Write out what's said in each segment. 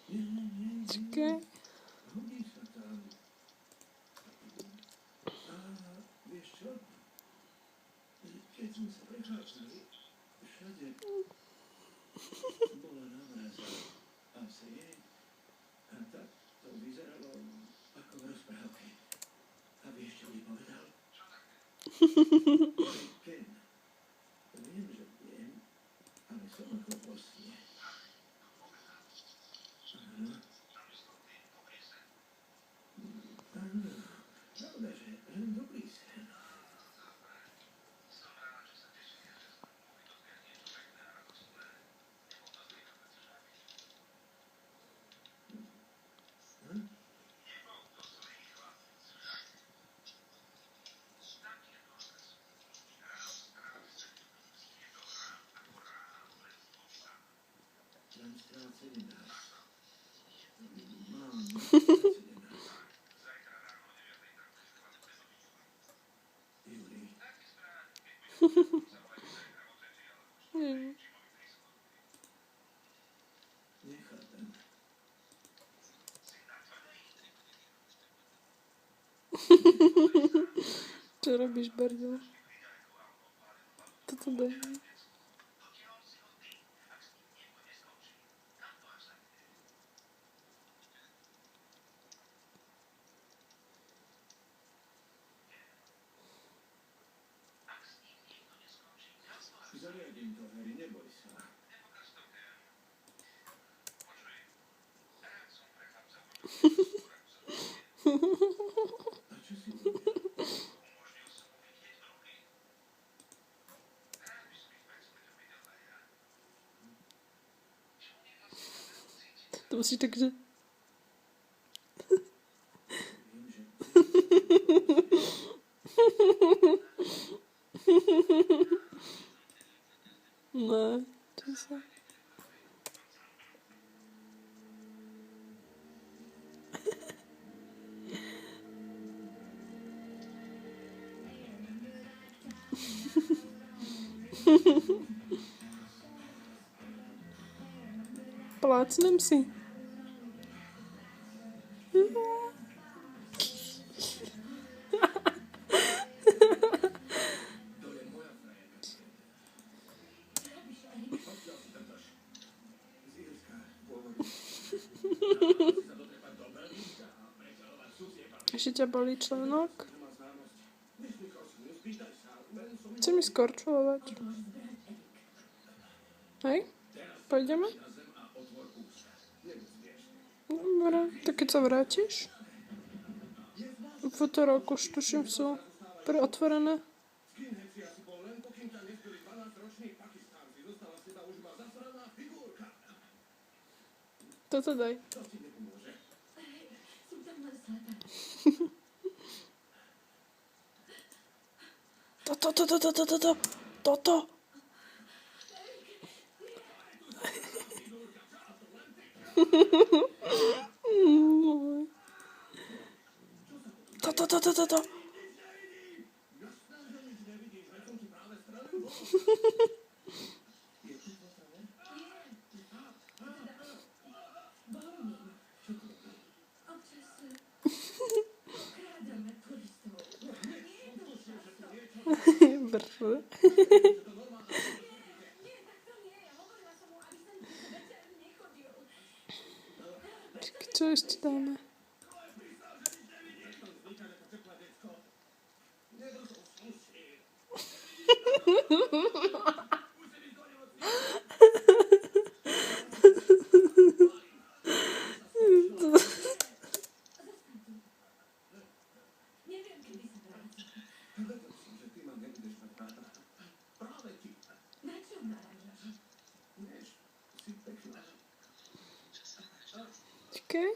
Čakaj. Keď sme sa prechádzali, všade bola námraza a sieť a tak to vyzeralo ako v rozprávke. A vieš, čo mi povedal? Ken, viem, že viem, ale som ako vo sne. Áno. Áno, pravda, že len dobrý sen. Mám strácený nás. Mám strácený nás. Juri. Nechápem. Čo robíš, Bardo? Toto daj. Zariadím to, Harry, neboj sa. A čo si urobil? To musíš tak, že... Viem, že... Ne, čo sa... Plácnem si. To je moja frajerka. Odkiaľ si to tož? Z Írska, pôvodne. Dala si sa dotrepať do Belgicka a preťahovať susie papiery. Ešte ťa bolí členok? Nemá známosť. Nesmýchal si mu, spýtaj sa. Len som Chce mi skorčulovať. Hej? Pôjdeme? na zem a otvor ústa. Neuzvieš. Dobre, tak keď sa vrátiš? V utorok už tuším sú preotvorené. Skinheadsi asi bol len pokým ťa nezbyli 12-roční Pakistánci. Zostala z teba už iba zasraná figurka. Toto daj. To ti nepomôže. Som tam len slepá. Toto. Toto. Jasné, že nič nevidíš, veď som ti práve strelil bol. Je tu potrené? Bolím. Občas okrádame turistov. Nie je to často. Brr. Nie, tak to nie. Hovorila som mu, aby sem večer nechodil. Čo ešte dáme? Neviem, kedy sa vrátim. Vedel som, že ty ma nebudeš mať ráda. Práve ti. Na čo narážaš? Vieš, si pekná. Čakaj.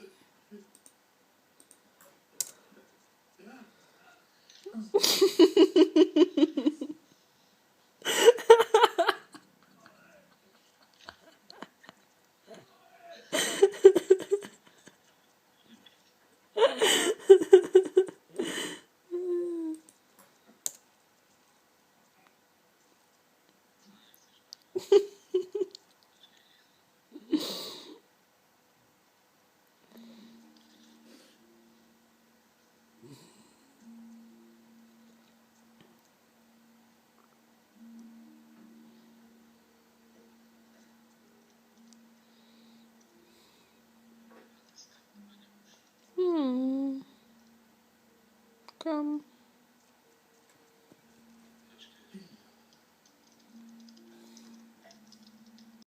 Kam?